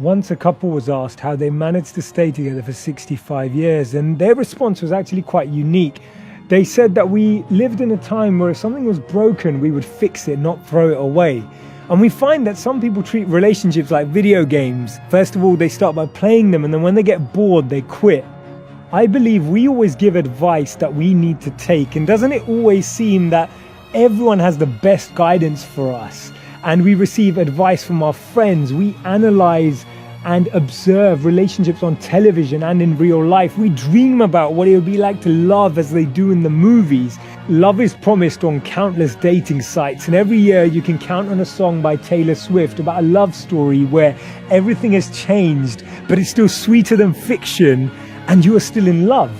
Once a couple was asked how they managed to stay together for 65 years, and their response was actually quite unique. They said that we lived in a time where if something was broken, we would fix it, not throw it away. And we find that some people treat relationships like video games. First of all, they start by playing them, and then when they get bored, they quit. I believe we always give advice that we need to take, and doesn't it always seem that everyone has the best guidance for us? And we receive advice from our friends. We analyze and observe relationships on television and in real life. We dream about what it would be like to love as they do in the movies. Love is promised on countless dating sites, and every year you can count on a song by Taylor Swift about a love story where everything has changed, but it's still sweeter than fiction, and you are still in love.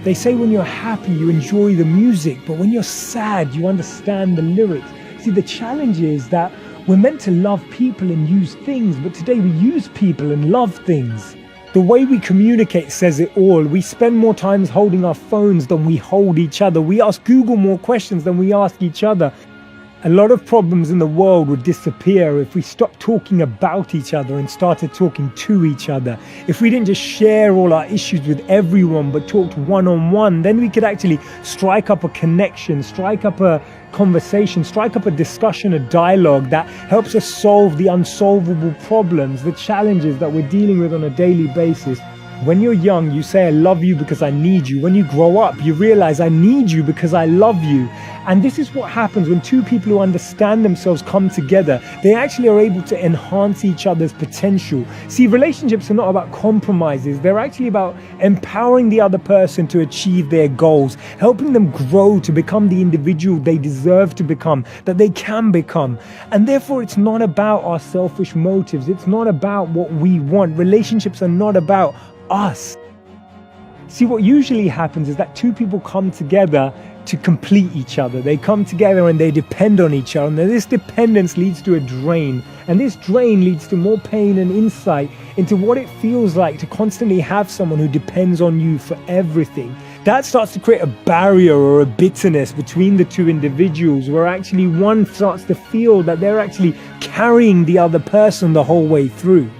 They say when you're happy, you enjoy the music, but when you're sad, you understand the lyrics. See, the challenge is that we're meant to love people and use things, but today we use people and love things. The way we communicate says it all. We spend more time holding our phones than we hold each other. We ask Google more questions than we ask each other. A lot of problems in the world would disappear if we stopped talking about each other and started talking to each other. If we didn't just share all our issues with everyone but talked one-on-one, then we could actually strike up a connection, strike up a conversation, strike up a discussion, a dialogue that helps us solve the unsolvable problems, the challenges that we're dealing with on a daily basis. When you're young, you say, I love you because I need you. When you grow up, you realize I need you because I love you. And this is what happens when two people who understand themselves come together. They actually are able to enhance each other's potential. See, relationships are not about compromises. They're actually about empowering the other person to achieve their goals, helping them grow to become the individual they deserve to become, that they can become. And therefore, it's not about our selfish motives. It's not about what we want. Relationships are not about us. See, what usually happens is that two people come together to complete each other. They come together and they depend on each other. And this dependence leads to a drain. And this drain leads to more pain and insight into what it feels like to constantly have someone who depends on you for everything. That starts to create a barrier or a bitterness between the two individuals, where actually one starts to feel that they're actually carrying the other person the whole way through.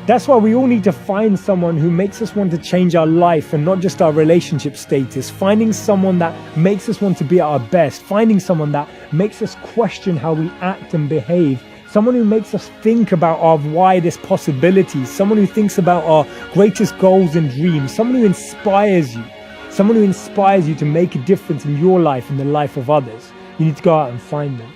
That's why we all need to find someone who makes us want to change our life and not just our relationship status. Finding someone that makes us want to be at our best. Finding someone that makes us question how we act and behave. Someone who makes us think about our widest possibilities. Someone who thinks about our greatest goals and dreams. Someone who inspires you. Someone who inspires you to make a difference in your life and the life of others. You need to go out and find them.